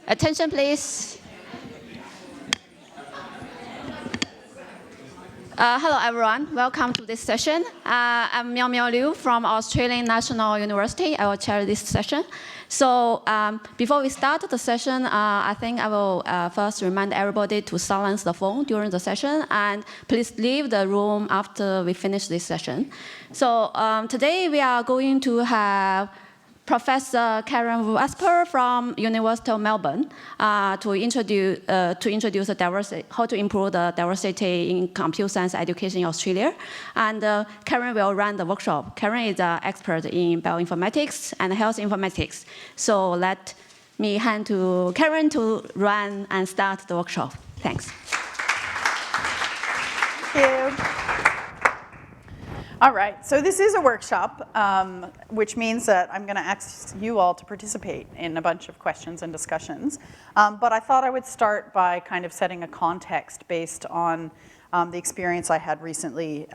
Attention, please. Hello, everyone. Welcome to this session. I'm Miao Miao Liu from Australian National University. I will chair this session. So before we start the session, I think I will first remind everybody to silence the phone during the session, and please leave the room after we finish this session. So today we are going to have Professor Karen Vesper from University of Melbourne to introduce the diversity, how to improve the diversity in computer science education in Australia. And Karen will run the workshop. Karen is an expert in bioinformatics and health informatics. So let me hand to Karen to run and start the workshop. Thanks. Thank you. All right, so this is a workshop, which means that I'm going to ask you all to participate in a bunch of questions and discussions. But I thought I would start by kind of setting a context based on the experience I had recently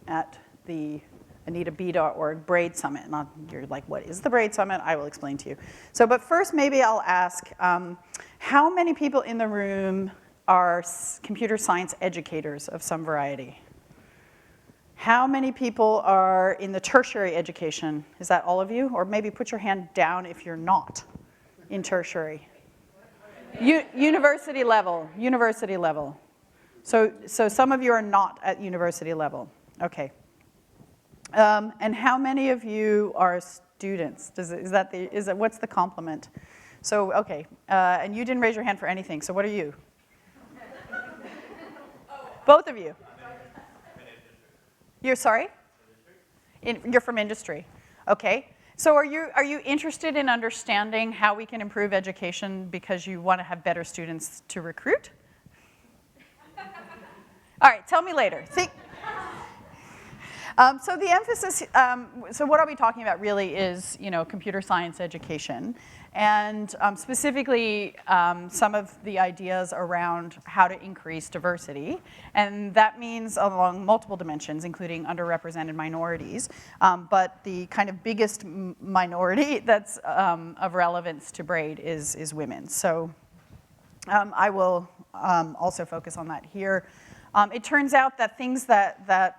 at the AnitaB.org BRAID Summit. And you're like, what is the BRAID Summit? I will explain to you. So, but first, maybe I'll ask, how many people in the room are computer science educators of some variety? How many people are in the tertiary education? Is that all of you? Or maybe put your hand down if you're not in tertiary. University level, university level. So some of you are not at university level. Okay. And how many of you are students? What's the complement? So, okay, and you didn't raise your hand for anything, so what are you? Both of you. You're sorry? You're from industry. Okay. So are you interested in understanding how we can improve education because you want to have better students to recruit? All right, tell me later. So the emphasis, so what I'll be talking about really is, computer science education, and specifically some of the ideas around how to increase diversity, and that means along multiple dimensions, including underrepresented minorities, but the kind of biggest minority that's of relevance to BRAID is women. So I will also focus on that here. It turns out that things that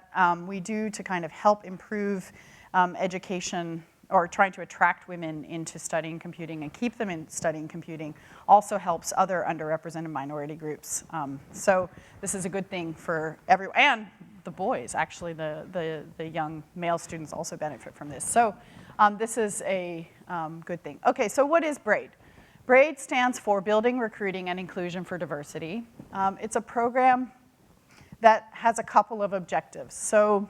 we do to kind of help improve education or trying to attract women into studying computing and keep them in studying computing also helps other underrepresented minority groups. So this is a good thing for everyone, and the boys, actually, the young male students also benefit from this. So this is a good thing. Okay, so what is BRAID? BRAID stands for Building, Recruiting, and Inclusion for Diversity. It's a program that has a couple of objectives. So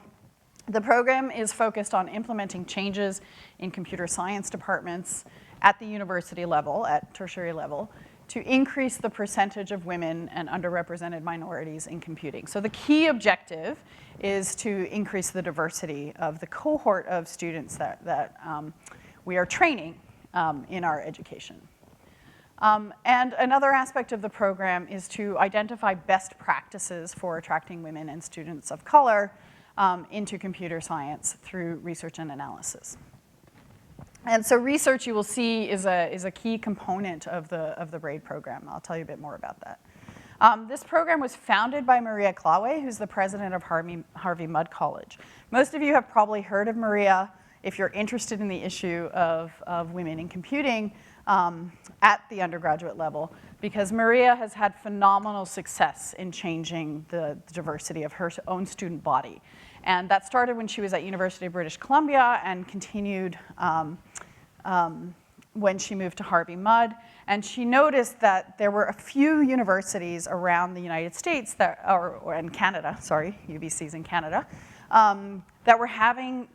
the program is focused on implementing changes in computer science departments at the university level, at tertiary level, to increase the percentage of women and underrepresented minorities in computing. So the key objective is to increase the diversity of the cohort of students that we are training in our education. And another aspect of the program is to identify best practices for attracting women and students of color into computer science through research and analysis. And so research, you will see, is a key component of the BRAID program. I'll tell you a bit more about that. This program was founded by Maria Klawe, who's the president of Harvey Mudd College. Most of you have probably heard of Maria if you're interested in the issue of women in computing at the undergraduate level, because Maria has had phenomenal success in changing the diversity of her own student body. And that started when she was at University of British Columbia and continued when she moved to Harvey Mudd. And she noticed that there were a few universities around the United States or in Canada, sorry, UBC's in Canada, that were having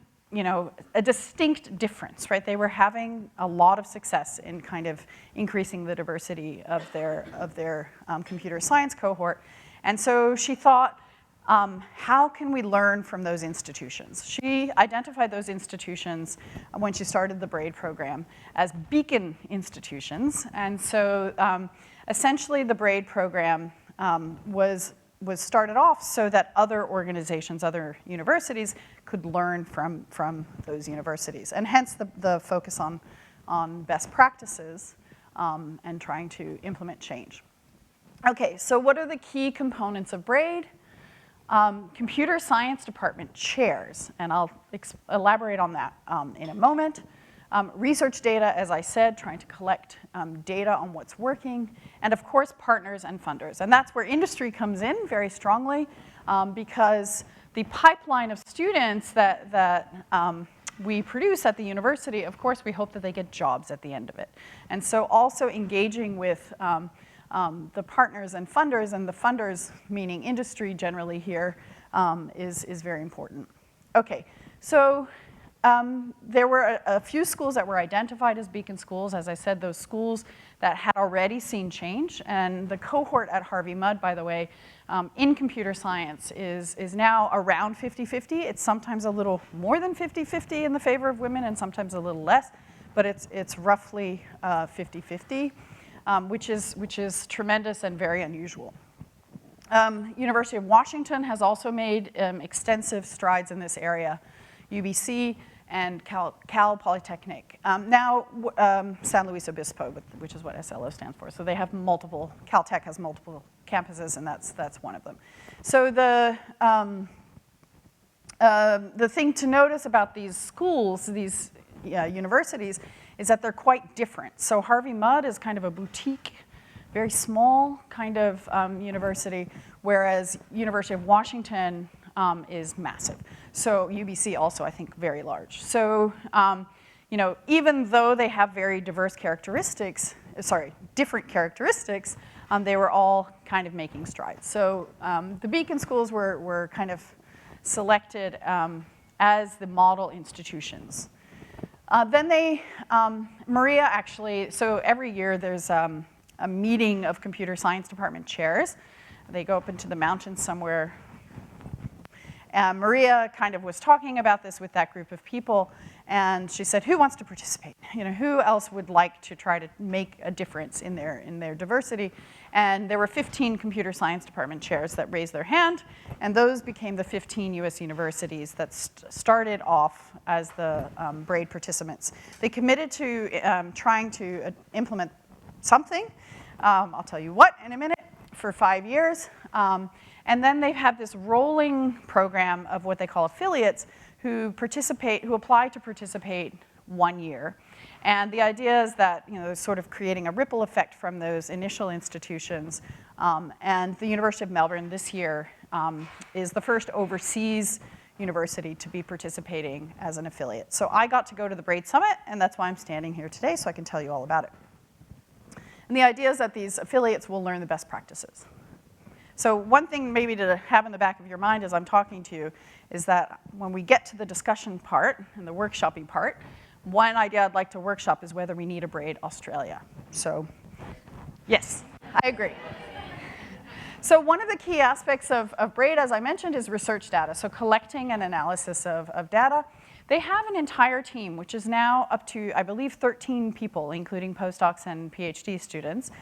a distinct difference, right? They were having a lot of success in kind of increasing the diversity of their computer science cohort. And so she thought, how can we learn from those institutions? She identified those institutions when she started the BRAID program as beacon institutions. And so essentially the BRAID program was started off so that other organizations, other universities could learn from those universities. And hence the focus on best practices and trying to implement change. Okay, so what are the key components of BRAID? Computer science department chairs, and I'll elaborate on that in a moment. Research data, as I said, trying to collect data on what's working, and of course partners and funders. And that's where industry comes in very strongly, because the pipeline of students that we produce at the university, of course we hope that they get jobs at the end of it. And so also engaging with the partners and funders, and the funders meaning industry generally here, is very important. Okay, so there were a few schools that were identified as beacon schools. As I said, those schools that had already seen change. And the cohort at Harvey Mudd, by the way, in computer science is now around 50-50. It's sometimes a little more than 50-50 in the favor of women and sometimes a little less, but it's roughly 50-50, which is tremendous and very unusual. University of Washington has also made extensive strides in this area. UBC and Cal Polytechnic. Now, San Luis Obispo, which is what SLO stands for. So they have multiple, Caltech has multiple campuses, and that's one of them. So the thing to notice about these schools, these universities, is that they're quite different. So Harvey Mudd is kind of a boutique, very small kind of university, whereas University of Washington is massive. So UBC also, I think, very large. So, you know, even though they have very diverse characteristics, different characteristics, they were all kind of making strides. So the beacon schools were kind of selected as the model institutions. Then they, Maria actually, so every year there's a meeting of computer science department chairs. They go up into the mountains somewhere. Maria kind of was talking about this with that group of people, and she said, who wants to participate? You know, who else would like to try to make a difference in their diversity? And there were 15 computer science department chairs that raised their hand, and those became the 15 US universities that started off as the BRAID participants. They committed to trying to implement something, I'll tell you what in a minute, for 5 years. And then they have this rolling program of what they call affiliates who apply to participate 1 year. And the idea is that, you know, sort of creating a ripple effect from those initial institutions. And the University of Melbourne this year is the first overseas university to be participating as an affiliate. So I got to go to the BRAID Summit, and that's why I'm standing here today, so I can tell you all about it. And the idea is that these affiliates will learn the best practices. So one thing maybe to have in the back of your mind as I'm talking to you is that when we get to the discussion part and the workshopping part, one idea I'd like to workshop is whether we need a BRAID Australia. So yes, I agree. So one of the key aspects of BRAID, as I mentioned, is research data. So collecting and analysis of data. They have an entire team, which is now up to, I believe, 13 people, including postdocs and PhD students,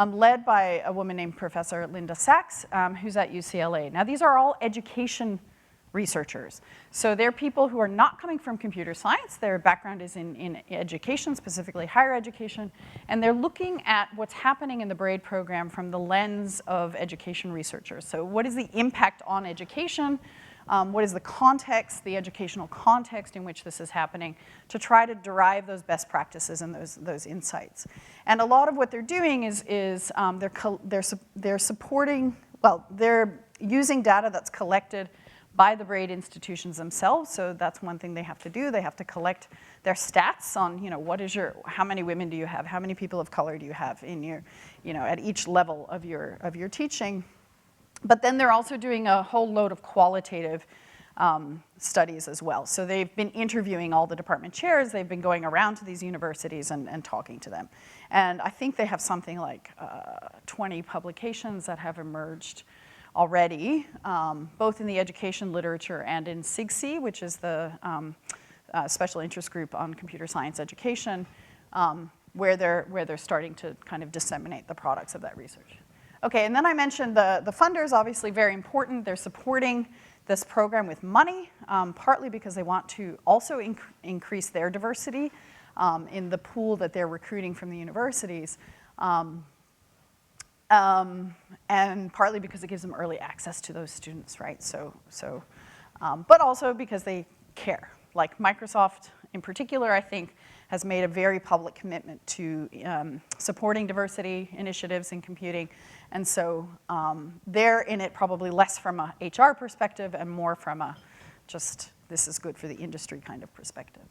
led by a woman named Professor Linda Sachs, who's at UCLA. Now, these are all education researchers. So they're people who are not coming from computer science. Their background is in education, specifically higher education, and they're looking at what's happening in the BRAID program from the lens of education researchers. So what is the impact on education? What is the context, the educational context in which this is happening, to try to derive those best practices and those insights. And a lot of what they're doing is they're supporting, well, they're using data that's collected by the BRAID institutions themselves. So that's one thing they have to do. They have to collect their stats on, you know, how many women do you have? How many people of color do you have in your, you know, at each level of your teaching? But then they're also doing a whole load of qualitative studies as well. So they've been interviewing all the department chairs. They've been going around to these universities and talking to them. And I think they have something like 20 publications that have emerged already, both in the education literature and in SIGC, which is the special interest group on computer science education, where they're starting to kind of disseminate the products of that research. Okay, and then I mentioned the funders, obviously very important. They're supporting this program with money, partly because they want to also increase their diversity in the pool that they're recruiting from the universities. And partly because it gives them early access to those students, right? But also because they care. Like Microsoft in particular, I think, has made a very public commitment to supporting diversity initiatives in computing. And so they're in it probably less from a HR perspective and more from a just this is good for the industry kind of perspective.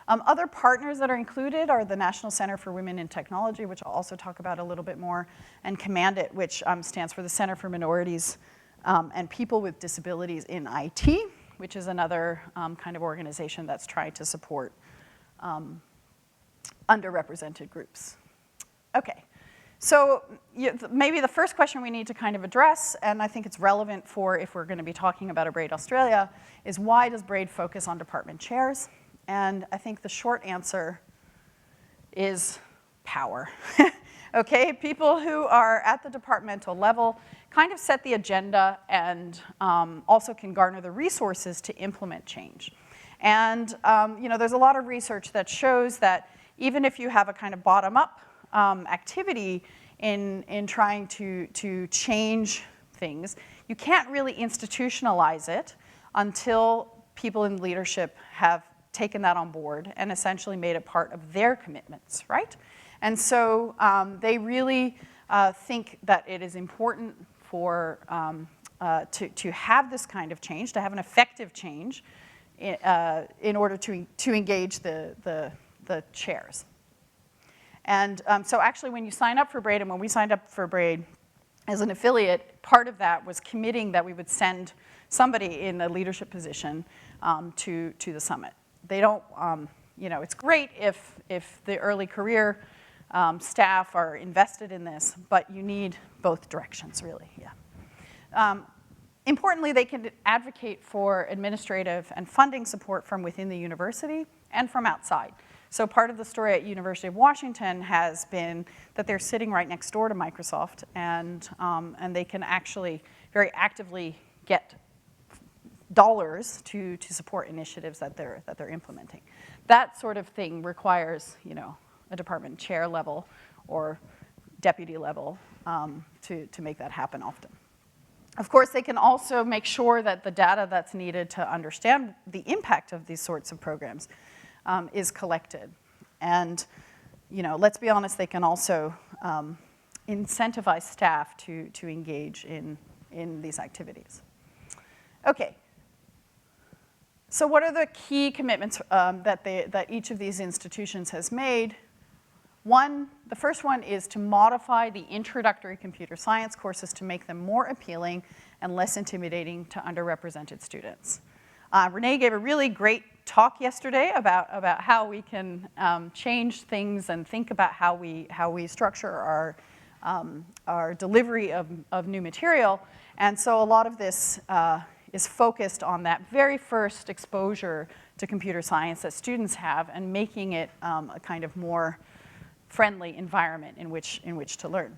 Other partners that are included are the National Center for Women in Technology, which I'll also talk about a little bit more, and Command It, which stands for the Center for Minorities and People with Disabilities in IT, which is another kind of organization that's trying to support underrepresented groups. Okay, so maybe the first question we need to kind of address, and I think it's relevant for if we're going to be talking about a BRAID Australia, is why does BRAID focus on department chairs? And I think the short answer is power. Okay, people who are at the departmental level kind of set the agenda and also can garner the resources to implement change. And there's a lot of research that shows that even if you have a kind of bottom-up activity in trying to change things, you can't really institutionalize it until people in leadership have taken that on board and essentially made it part of their commitments, right? And so they really think that it is important for to have this kind of change, to have an effective change in order to engage the chairs. And so actually when you sign up for BRAID, and when we signed up for BRAID as an affiliate, part of that was committing that we would send somebody in a leadership position to the summit. They don't, it's great if the early career staff are invested in this, but you need both directions, really, yeah. Importantly, they can advocate for administrative and funding support from within the university and from outside. So part of the story at University of Washington has been that they're sitting right next door to Microsoft, and they can actually very actively get dollars to support initiatives that they're implementing. That sort of thing requires, a department chair level or deputy level to make that happen often. Of course, they can also make sure that the data that's needed to understand the impact of these sorts of programs is collected. And, let's be honest, they can also incentivize staff to engage in these activities. Okay. So what are the key commitments that each of these institutions has made? The first one is to modify the introductory computer science courses to make them more appealing and less intimidating to underrepresented students. Renee gave a really great talk yesterday about how we can change things and think about how we structure our delivery of new material. And so a lot of this is focused on that very first exposure to computer science that students have and making it a kind of more friendly environment in which to learn.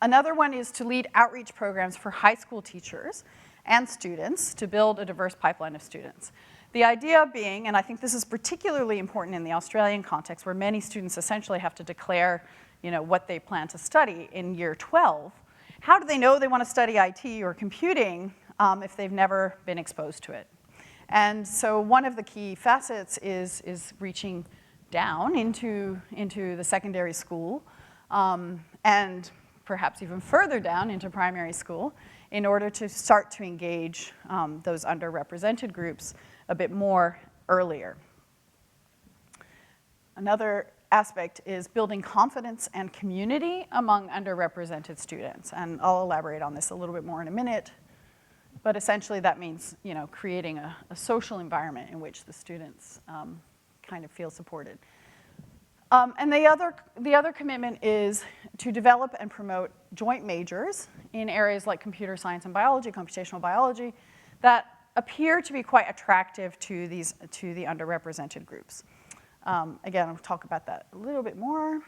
Another one is to lead outreach programs for high school teachers and students to build a diverse pipeline of students. The idea being, and I think this is particularly important in the Australian context where many students essentially have to declare what they plan to study in year 12, how do they know they want to study IT or computing if they've never been exposed to it? And so one of the key facets is reaching down into the secondary school and perhaps even further down into primary school in order to start to engage those underrepresented groups a bit more earlier. Another aspect is building confidence and community among underrepresented students. And I'll elaborate on this a little bit more in a minute. But essentially that means creating a social environment in which the students kind of feel supported. And the other commitment is to develop and promote joint majors in areas like computer science and biology, computational biology, that appear to be quite attractive to the underrepresented groups. Again, I'll talk about that a little bit more.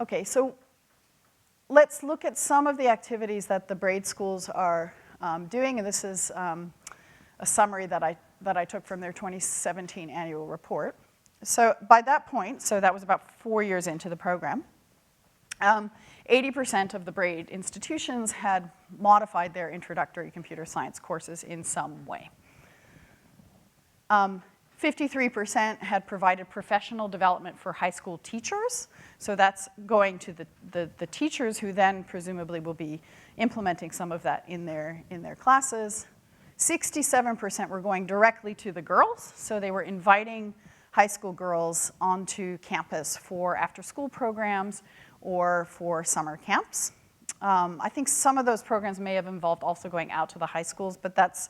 Okay, so let's look at some of the activities that the BRAID schools are doing, and this is a summary that I that I took from their 2017 annual report. So by that point, so that was about 4 years into the program, 80% of the BRAID institutions had modified their introductory computer science courses in some way. 53% had provided professional development for high school teachers. So that's going to the teachers who then presumably will be implementing some of that in their classes. 67% were going directly to the girls. So they were inviting high school girls onto campus for after-school programs or for summer camps. I think some of those programs may have involved also going out to the high schools, but that's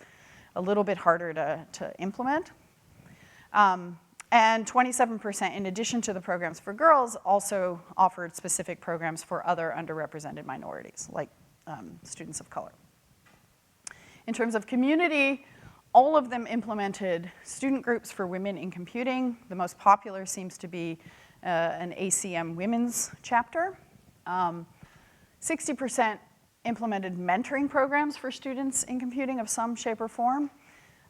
a little bit harder to implement. And 27%, in addition to the programs for girls, also offered specific programs for other underrepresented minorities, like students of color. In terms of community, all of them implemented student groups for women in computing. The most popular seems to be an ACM women's chapter. 60% implemented mentoring programs for students in computing of some shape or form.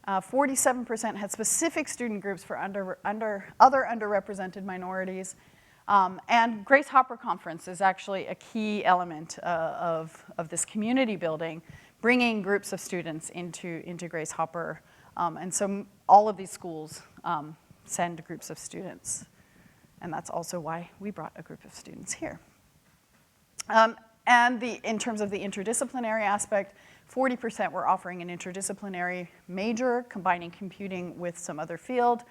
47% had specific student groups for other underrepresented minorities. And Grace Hopper Conference is actually a key element of this community building, bringing groups of students into Grace Hopper. And so all of these schools send groups of students. And that's also why we brought a group of students here. And in terms of the interdisciplinary aspect, 40% were offering an interdisciplinary major, combining computing with some other field,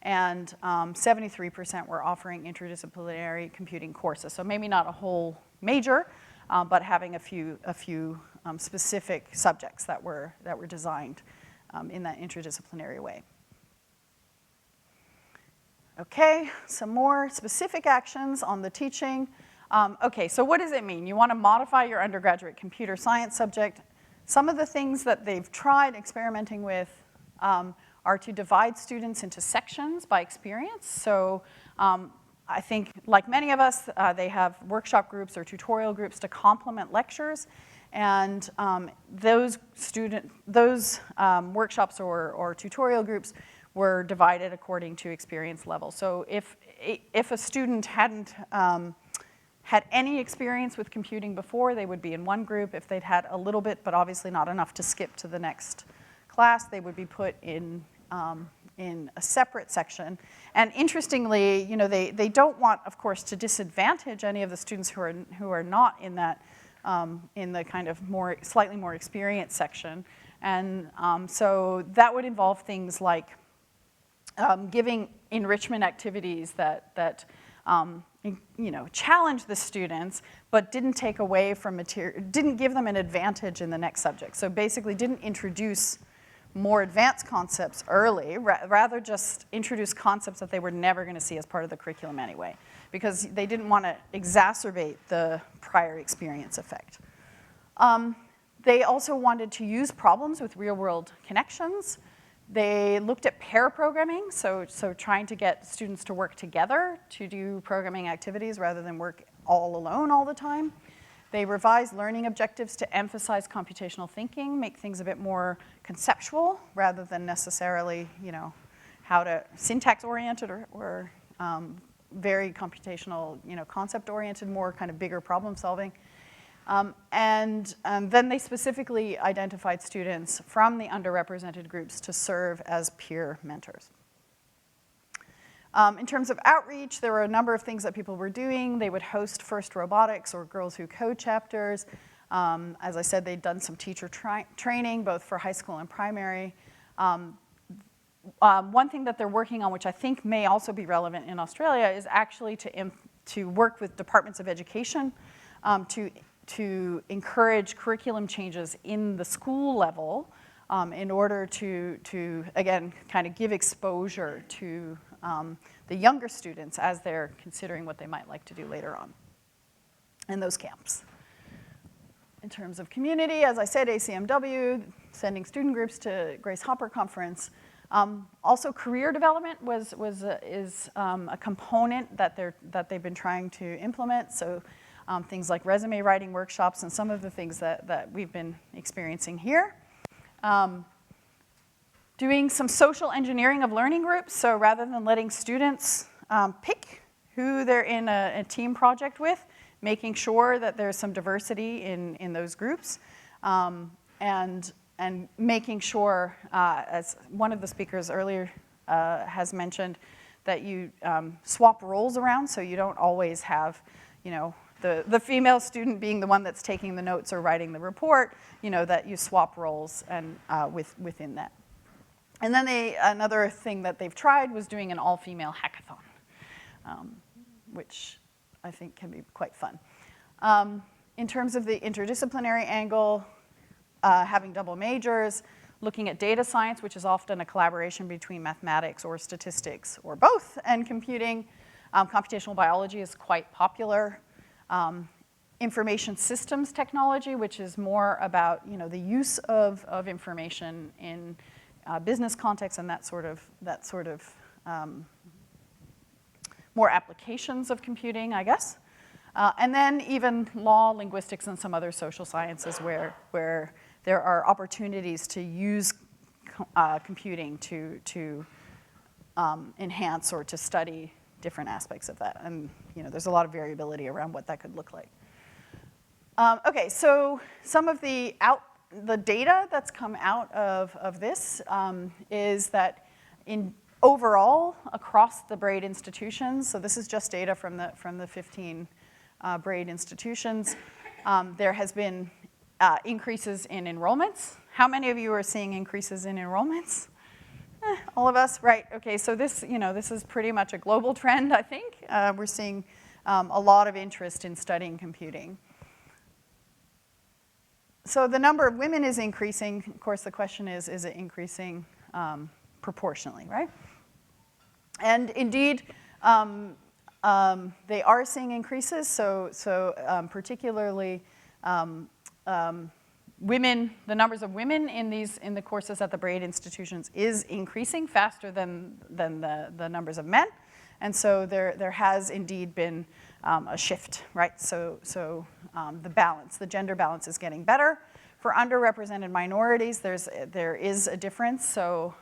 and 73% were offering interdisciplinary computing courses. So maybe not a whole major, but having a few specific subjects that were designed in that interdisciplinary way. Okay, some more specific actions on the teaching. Okay, so what does it mean? You want to modify your undergraduate computer science subject. Some of the things that they've tried experimenting with are to divide students into sections by experience. So I think, like many of us, they have workshop groups or tutorial groups to complement lectures. And those workshops or tutorial groups were divided according to experience level. So if a student hadn't had any experience with computing before, they would be in one group. If they'd had a little bit, but obviously not enough to skip to the next class, they would be put in a separate section. And interestingly, you know, they don't want, of course, to disadvantage any of the students who are not in that in the kind of slightly more experienced section. And so that would involve things like giving enrichment activities that you know, challenge the students, but didn't take away from material, didn't give them an advantage in the next subject. So basically didn't introduce more advanced concepts early, rather just introduce concepts that they were never going to see as part of the curriculum anyway, because they didn't want to exacerbate the prior experience effect. They also wanted to use problems with real-world connections. They looked at pair programming, so trying to get students to work together to do programming activities rather than work all alone all the time. They revised learning objectives to emphasize computational thinking, make things a bit more conceptual rather than necessarily, you know, how to syntax-oriented or very computational, you know, concept-oriented, more kind of bigger problem solving. And then they specifically identified students from the underrepresented groups to serve as peer mentors. In terms of outreach, there were a number of things that people were doing. They would host First Robotics or Girls Who Code chapters. As I said, they'd done some teacher training, both for high school and primary. One thing that they're working on, which I think may also be relevant in Australia, is actually to work with departments of education to encourage curriculum changes in the school level in order to again, kind of give exposure to the younger students as they're considering what they might like to do later on in those camps. In terms of community, as I said, ACMW, sending student groups to Grace Hopper Conference. Also, career development is a component that they've been trying to implement. So things like resume writing workshops and some of the things that we've been experiencing here. Doing some social engineering of learning groups, so rather than letting students pick who they're in a team project with, making sure that there's some diversity in those groups, and making sure, as one of the speakers earlier has mentioned, that you swap roles around, so you don't always have, the female student being the one that's taking the notes or writing the report, that you swap roles and within that. And then another thing that they've tried was doing an all-female hackathon, which I think can be quite fun. In terms of the interdisciplinary angle, having double majors, looking at data science, which is often a collaboration between mathematics or statistics or both, and computing. Computational biology is quite popular. Information systems technology, which is more about the use of information in business context and that sort of more applications of computing, I guess. And then even law, linguistics, and some other social sciences where there are opportunities to use computing to enhance or to study different aspects of that. And there's a lot of variability around what that could look like. Okay, so some of the data that's come out of this is that overall across the BRAID institutions, so this is just data from the 15 BRAID institutions, there has been increases in enrollments. How many of you are seeing increases in enrollments? All of us, right? Okay, so this is pretty much a global trend, I think. We're seeing a lot of interest in studying computing. So the number of women is increasing. Of course, the question is it increasing proportionally, right? And indeed, they are seeing increases. So particularly women, the numbers of women in the courses at the BRAID institutions is increasing faster than the numbers of men. And so there has indeed been a shift, right? So the balance, the gender balance is getting better. For underrepresented minorities, there is a difference. So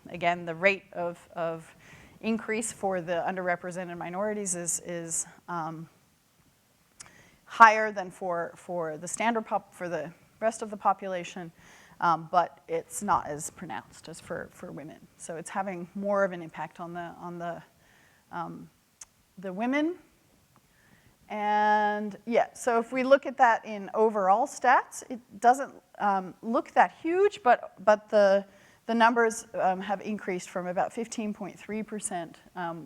again, the rate of increase for the underrepresented minorities is higher than for the standard for the rest of the population, but it's not as pronounced as for women. So it's having more of an impact on the women. And yeah, so if we look at that in overall stats, it doesn't look that huge, but the numbers have increased from about 15.3%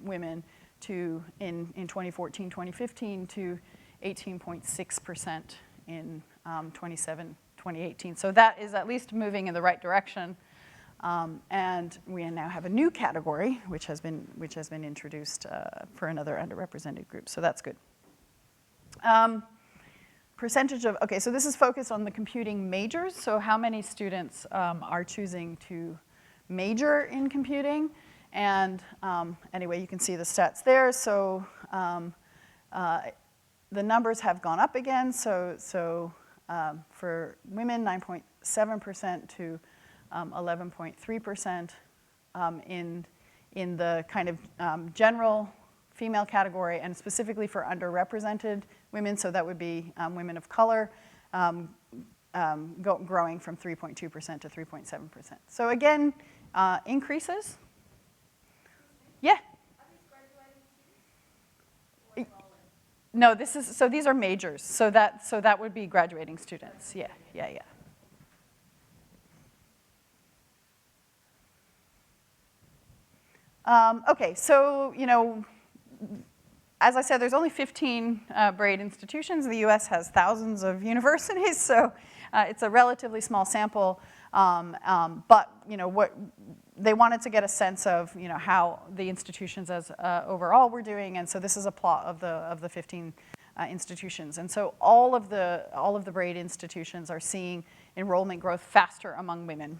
women to in 2014, 2015 to 18.6% in 2018. So that is at least moving in the right direction. And we now have a new category which has been introduced for another underrepresented group. So that's good. Percentage of, okay, so this is focused on the computing majors. So how many students are choosing to major in computing? And anyway, you can see the stats there. So the numbers have gone up again. So for women, 9.7% to 11.3% in the kind of general female category, and specifically for underrepresented women, so that would be women of color, growing from 3.2% to 3.7%. So again, increases. Yeah. No, so these are majors. So that would be graduating students. Yeah. Okay, so as I said, there's only 15 BRAID institutions. The US has thousands of universities, so it's a relatively small sample. But what they wanted to get a sense of, how the institutions as overall were doing, and so this is a plot of the 15 institutions. And so all of the BRAID institutions are seeing enrollment growth faster among women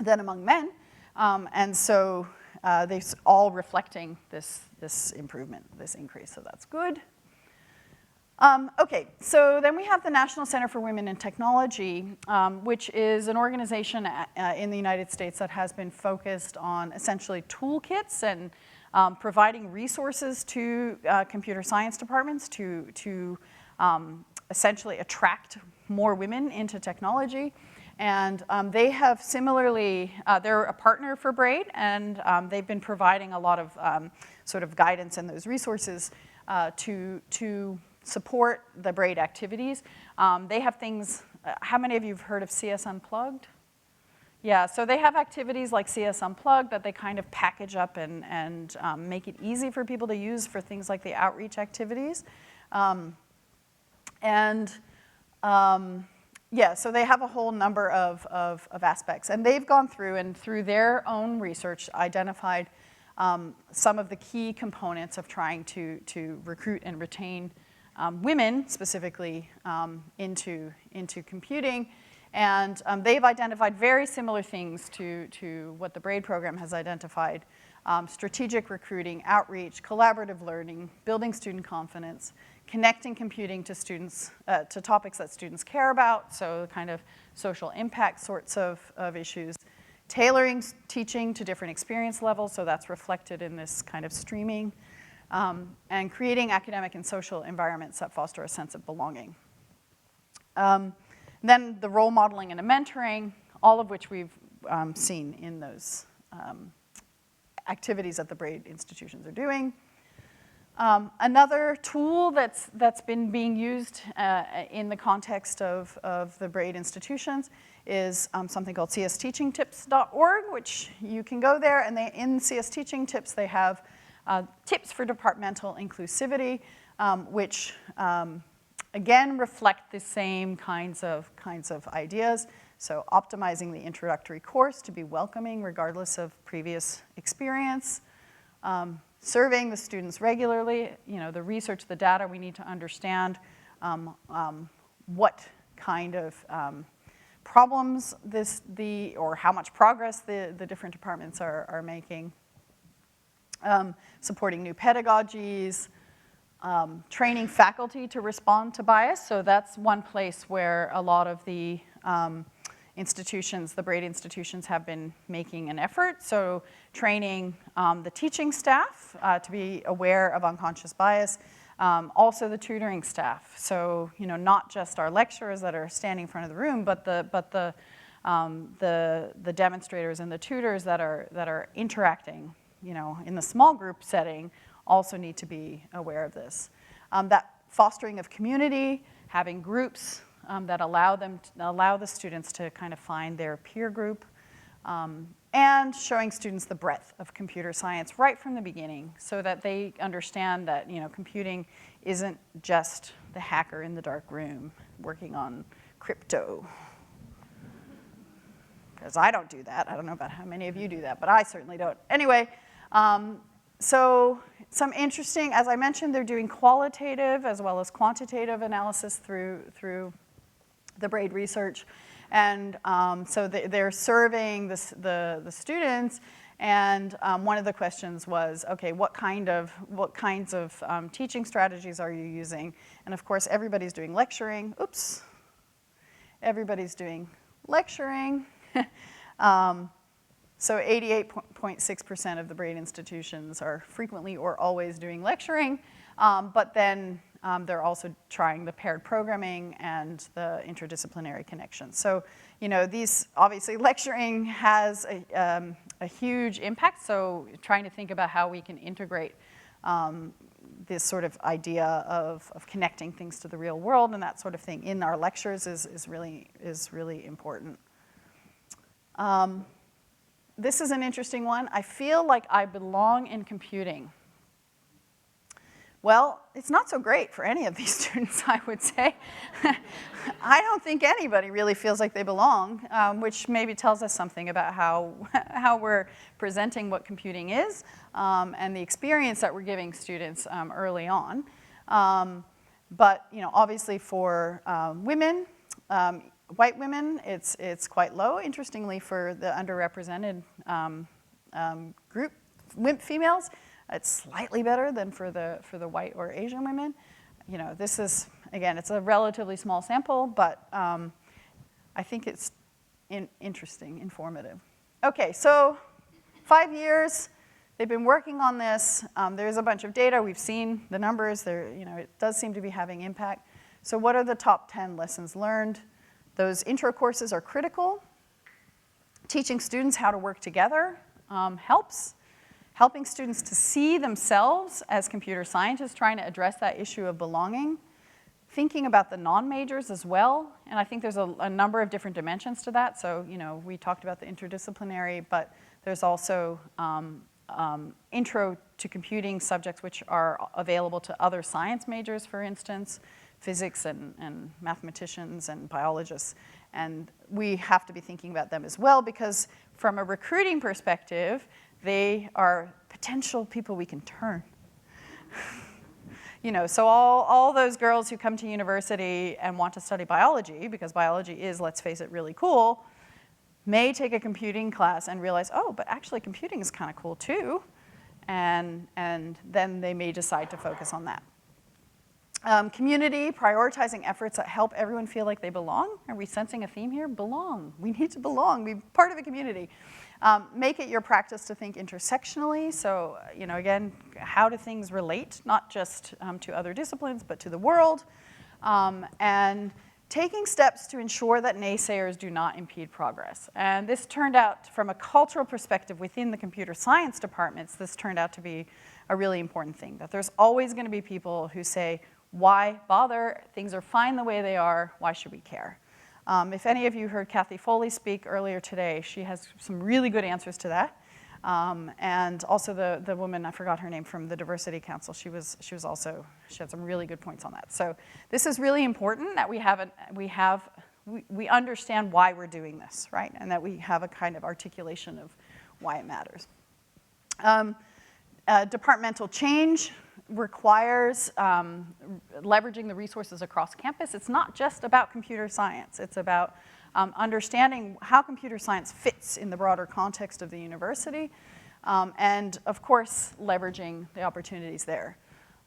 than among men, and so they're all reflecting this improvement, this increase, so that's good. Okay, so then we have the National Center for Women in Technology, which is an organization in the United States that has been focused on essentially toolkits and providing resources to computer science departments to essentially attract more women into technology. And they have similarly, they're a partner for BRAID, and they've been providing a lot of sort of guidance and those resources to support the BRAID activities. They have things, how many of you have heard of CS Unplugged? Yeah, so they have activities like CS Unplugged that they kind of package up and make it easy for people to use for things like the outreach activities. Yeah, so they have a whole number of aspects. And they've gone through and through their own research identified some of the key components of trying to recruit and retain women, specifically into computing. And they've identified very similar things to what the BRAID program has identified. Strategic recruiting, outreach, collaborative learning, building student confidence, connecting computing to students, to topics that students care about, so kind of social impact sorts of issues. Tailoring teaching to different experience levels, so that's reflected in this kind of streaming. And creating academic and social environments that foster a sense of belonging. Then the role modeling and the mentoring, all of which we've seen in those activities that the BRAID institutions are doing. Another tool that's been being used in the context of the BRAID institutions is something called csteachingtips.org, which you can go there, and in csteachingtips they have tips for departmental inclusivity, which again reflect the same kinds of ideas. So optimizing the introductory course to be welcoming regardless of previous experience. Surveying the students regularly, the research, the data, we need to understand what kind of problems or how much progress the different departments are making. Supporting new pedagogies, training faculty to respond to bias. So that's one place where a lot of the institutions, the BRAID institutions, have been making an effort. So training the teaching staff to be aware of unconscious bias, also the tutoring staff. So not just our lecturers that are standing in front of the room, but the demonstrators and the tutors that are interacting, in the small group setting, also need to be aware of this. That fostering of community, having groups that allow the students to kind of find their peer group, and showing students the breadth of computer science right from the beginning so that they understand that computing isn't just the hacker in the dark room working on crypto. Because I don't do that. I don't know about how many of you do that, but I certainly don't. Anyway, so some interesting, as I mentioned, they're doing qualitative as well as quantitative analysis through the BRAID research. And so they're surveying the students, and one of the questions was, okay, what kinds of teaching strategies are you using? And of course, everybody's doing lecturing. Oops. Everybody's doing lecturing. So 88.6% of the BRAID institutions are frequently or always doing lecturing, but then they're also trying the paired programming and the interdisciplinary connections. So, these, obviously, lecturing has a huge impact, so trying to think about how we can integrate this sort of idea of connecting things to the real world and that sort of thing in our lectures is really important. This is an interesting one. I feel like I belong in computing. Well, it's not so great for any of these students, I would say. I don't think anybody really feels like they belong, which maybe tells us something about how we're presenting what computing is and the experience that we're giving students early on. But obviously for women, white women, it's quite low. Interestingly, for the underrepresented group, females, it's slightly better than for the white or Asian women. you know, this is, again, it's a relatively small sample, but I think it's interesting, informative. Okay, so 5 years, they've been working on this. There's a bunch of data. We've seen the numbers. You know, it does seem to be having impact. So what are the top 10 lessons learned? Those intro courses are critical. Teaching students how to work together helps. Helping students to see themselves as computer scientists, trying to address that issue of belonging. Thinking about the non-majors as well, and I think there's a number of different dimensions to that. So, you know, we talked about the interdisciplinary, but there's also intro to computing subjects which are available to other science majors, for instance, physics and mathematicians and biologists. And we have to be thinking about them as well because from a recruiting perspective, they are potential people we can turn. You know, so all those girls who come to university and want to study biology, because biology is, let's face it, really cool, may take a computing class and realize, oh, but actually computing is kind of cool too, and then they may decide to focus on that. Community, prioritizing efforts that help everyone feel like they belong. Are we sensing a theme here? Belong. We need to belong, be part of a community. Make it your practice to think intersectionally. So, you know, again, how do things relate, not just to other disciplines, but to the world. And taking steps to ensure that naysayers do not impede progress. And this turned out, from a cultural perspective within the computer science departments, this turned out to be a really important thing, that there's always going to be people who say, why bother? Things are fine the way they are. Why should we care? If any of you heard Kathy Foley speak earlier today, she has some really good answers to that. And also the woman, I forgot her name, from the Diversity Council, she had some really good points on that. So this is really important that we understand why we're doing this, right? And that we have a kind of articulation of why it matters. Departmental change requires leveraging the resources across campus. It's not just about computer science. It's about understanding how computer science fits in the broader context of the university, and of course, leveraging the opportunities there.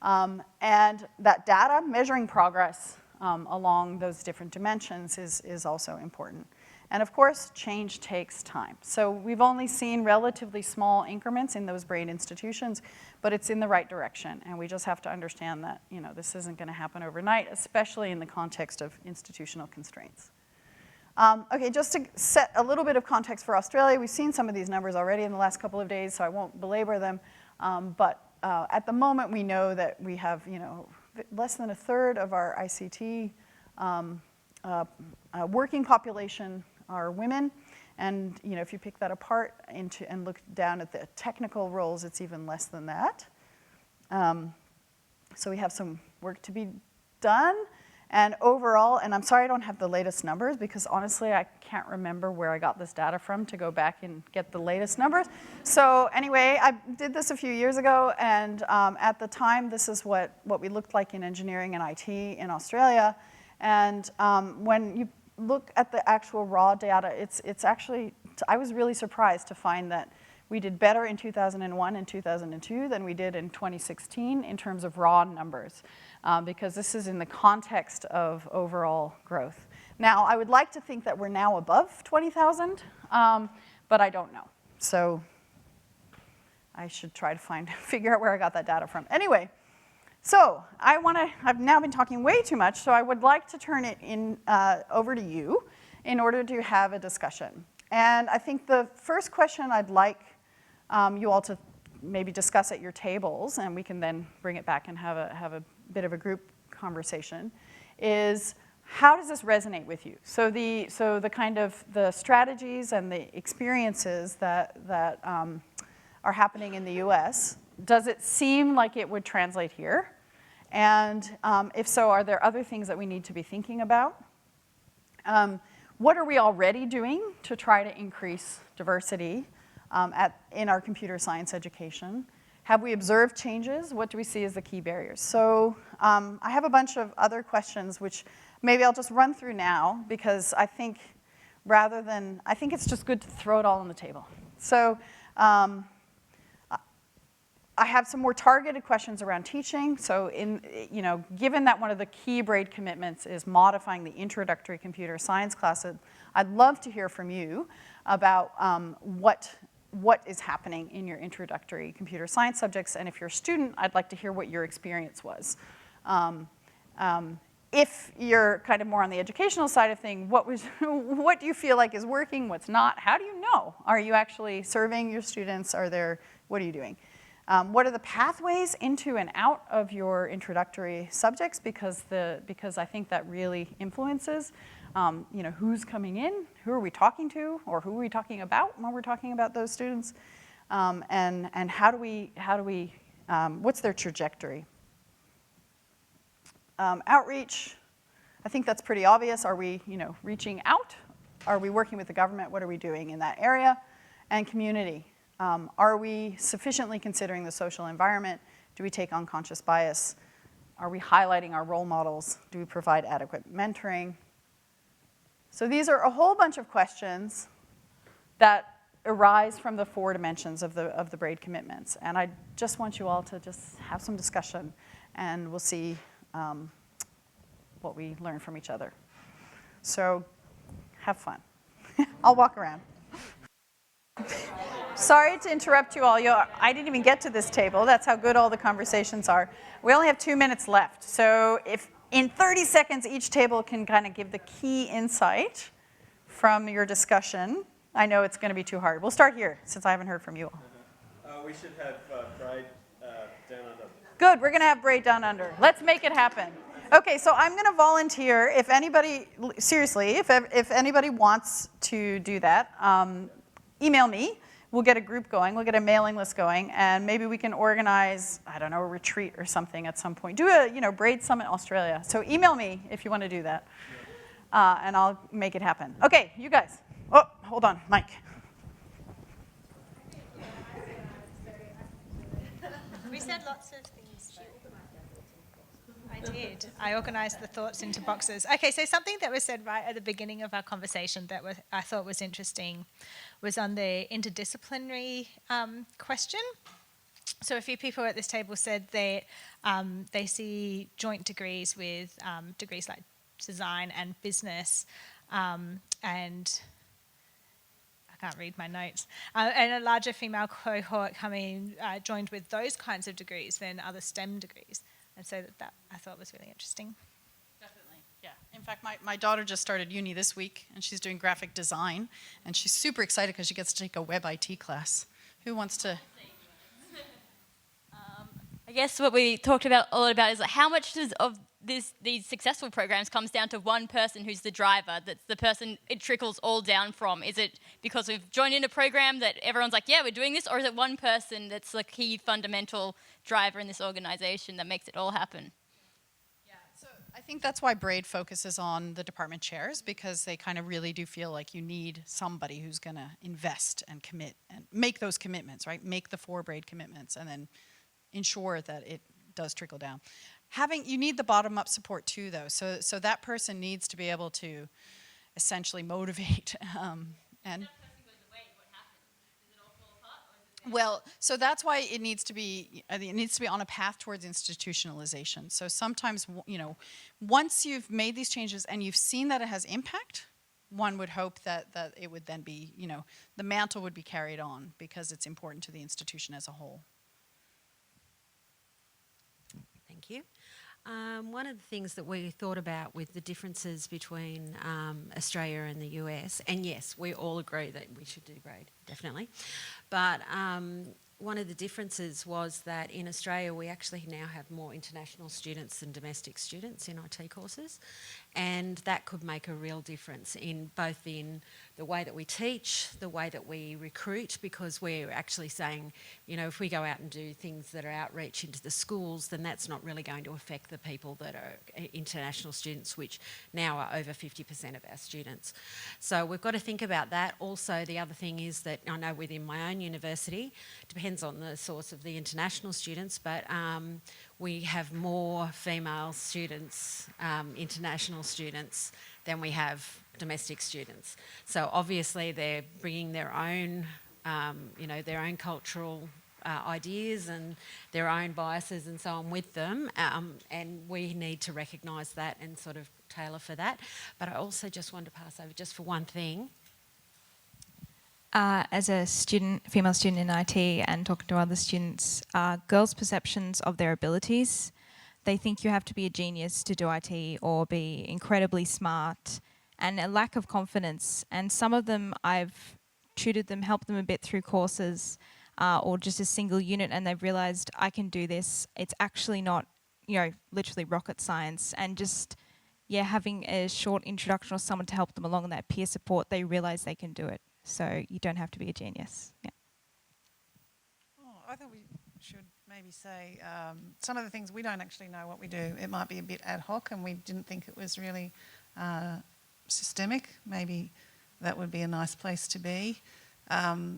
And that data, measuring progress along those different dimensions is also important. And of course, change takes time. So we've only seen relatively small increments in those BRAID institutions, but it's in the right direction. And we just have to understand that, you know, this isn't going to happen overnight, especially in the context of institutional constraints. Okay, just to set a little bit of context for Australia, we've seen some of these numbers already in the last couple of days, so I won't belabor them. But at the moment, we know that we have, you know, less than a third of our ICT working population are women, and you know, if you pick that apart and look down at the technical roles, it's even less than that. So we have some work to be done, and overall, and I'm sorry I don't have the latest numbers because honestly I can't remember where I got this data from to go back and get the latest numbers. So anyway, I did this a few years ago, and at the time this is what we looked like in engineering and IT in Australia, and when you look at the actual raw data, it's actually, I was really surprised to find that we did better in 2001 and 2002 than we did in 2016 in terms of raw numbers, because this is in the context of overall growth. Now, I would like to think that we're now above 20,000, but I don't know. So I should try to figure out where I got that data from. Anyway. So I've now been talking way too much, so I would like to turn it over to you in order to have a discussion. And I think the first question I'd like you all to maybe discuss at your tables, and we can then bring it back and have a bit of a group conversation, is how does this resonate with you? So the kind of the strategies and the experiences that are happening in the US, does it seem like it would translate here? And if so, are there other things that we need to be thinking about? What are we already doing to try to increase diversity in our computer science education? Have we observed changes? What do we see as the key barriers? So I have a bunch of other questions, which maybe I'll just run through now, because I think I think it's just good to throw it all on the table. So I I have some more targeted questions around teaching. So given that one of the key BRAID commitments is modifying the introductory computer science classes, I'd love to hear from you about what is happening in your introductory computer science subjects. And if you're a student, I'd like to hear what your experience was. If you're kind of more on the educational side of things, what do you feel like is working, what's not? How do you know? Are you actually serving your students? What are you doing? What are the pathways into and out of your introductory subjects? Because I think that really influences, who's coming in, who are we talking to, or who are we talking about when we're talking about those students, and how do we, what's their trajectory? Outreach, I think that's pretty obvious. Are we, reaching out? Are we working with the government? What are we doing in that area? And community. Are we sufficiently considering the social environment? Do we take unconscious bias? Are we highlighting our role models? Do we provide adequate mentoring? So these are a whole bunch of questions that arise from the 4 dimensions of the BRAID commitments. And I just want you all to just have some discussion, and we'll see what we learn from each other. So have fun. I'll walk around. Sorry to interrupt you all. I didn't even get to this table. That's how good all the conversations are. We only have 2 minutes left. So if in 30 seconds each table can kind of give the key insight from your discussion, I know it's going to be too hard. We'll start here, since I haven't heard from you all. We should have BRAID down under. Good, we're going to have BRAID down under. Let's make it happen. Okay, so I'm going to volunteer. If anybody, seriously, if anybody wants to do that, email me. We'll get a group going. We'll get a mailing list going, and maybe we can organize, I don't know, a retreat or something at some point. Do a BRAID Summit Australia. So email me if you want to do that, and I'll make it happen. Okay, you guys. Oh, hold on, Mike. We said lots of things. I did. I organised the thoughts into boxes. Okay, so something that was said right at the beginning of our conversation that I thought was interesting was on the interdisciplinary question. So a few people at this table said that they see joint degrees with degrees like design and business, and I can't read my notes, and a larger female cohort coming joined with those kinds of degrees than other STEM degrees. And so that I thought was really interesting. Definitely, yeah. In fact, my daughter just started uni this week, and she's doing graphic design, and she's super excited because she gets to take a web IT class. Who wants to? I guess what we talked about a lot about is like how much of these successful programs comes down to one person who's the driver, that's the person it trickles all down from. Is it because we've joined in a program that everyone's like, yeah, we're doing this, or is it one person that's the key fundamental driver in this organization that makes it all happen? Yeah, so I think that's why BRAID focuses on the department chairs, because they kind of really do feel like you need somebody who's going to invest and commit and make those commitments, right? Make the 4 BRAID commitments and then ensure that it does trickle down. You need the bottom-up support too, though. So that person needs to be able to essentially motivate and. Well, so that's why it needs to be on a path towards institutionalization. So sometimes, once you've made these changes and you've seen that it has impact, one would hope that it would then be, the mantle would be carried on because it's important to the institution as a whole. Thank you. One of the things that we thought about with the differences between Australia and the US, and yes, we all agree that we should do BRAID, definitely, but one of the differences was that in Australia we actually now have more international students than domestic students in IT courses, and that could make a real difference in both in the way that we teach, the way that we recruit, because we're actually saying, if we go out and do things that are outreach into the schools, then that's not really going to affect the people that are international students, which now are over 50% of our students. So we've got to think about that. Also, the other thing is that I know within my own university, depends on the source of the international students, but we have more female students, international students, than we have domestic students. So obviously they're bringing their own, their own cultural ideas and their own biases and so on with them, and we need to recognise that and sort of tailor for that. But I also just wanted to pass over just for one thing. As a student, female student in IT, and talking to other students, girls' perceptions of their abilities, they think you have to be a genius to do IT or be incredibly smart, and a lack of confidence. And some of them, I've tutored them, helped them a bit through courses or just a single unit, and they've realised I can do this. It's actually not, literally rocket science. And just, having a short introduction or someone to help them along in that peer support, they realise they can do it. So you don't have to be a genius. Yeah. I think we should maybe say some of the things we don't actually know what we do. It might be a bit ad hoc and we didn't think it was really systemic. Maybe that would be a nice place to be.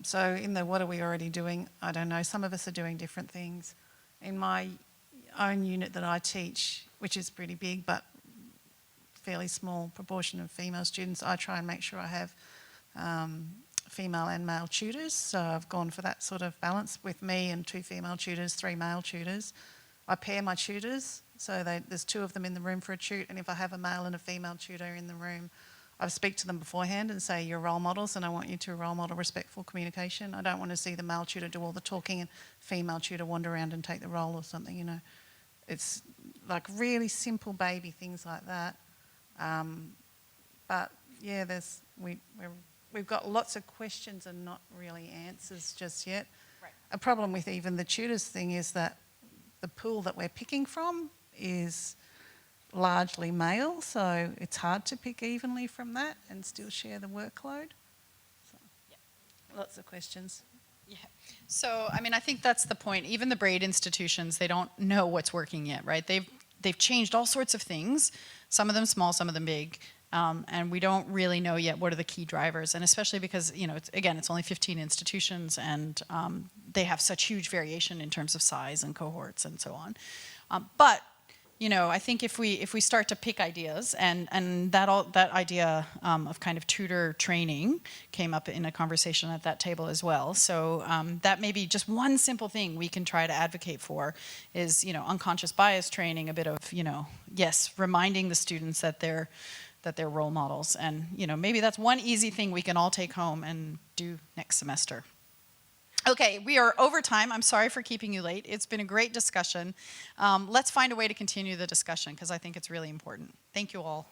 So in the what are we already doing, I don't know. Some of us are doing different things. In my own unit that I teach, which is pretty big but fairly small proportion of female students, I try and make sure I have female and male tutors, so I've gone for that sort of balance with me and 2 female tutors, 3 male tutors. I pair my tutors, so there's 2 of them in the room for a tute, and if I have a male and a female tutor in the room, I speak to them beforehand and say, you're role models and I want you to role model respectful communication. I don't want to see the male tutor do all the talking and female tutor wander around and take the role or something, It's like really simple baby things like that. But yeah, we've got lots of questions and not really answers just yet. Right. A problem with even the tutors thing is that the pool that we're picking from is largely male, so it's hard to pick evenly from that and still share the workload. So, lots of questions. Yeah. So, I think that's the point. Even the BRAID institutions, they don't know what's working yet, right? They've changed all sorts of things, some of them small, some of them big. And we don't really know yet what are the key drivers, and especially because, it's only 15 institutions, and they have such huge variation in terms of size and cohorts and so on. But I think if we start to pick ideas, and that idea of kind of tutor training came up in a conversation at that table as well. So that may be just one simple thing we can try to advocate for is unconscious bias training, a bit of reminding the students that they're role models. And, maybe that's one easy thing we can all take home and do next semester. Okay, we are over time. I'm sorry for keeping you late. It's been a great discussion. Let's find a way to continue the discussion because I think it's really important. Thank you all.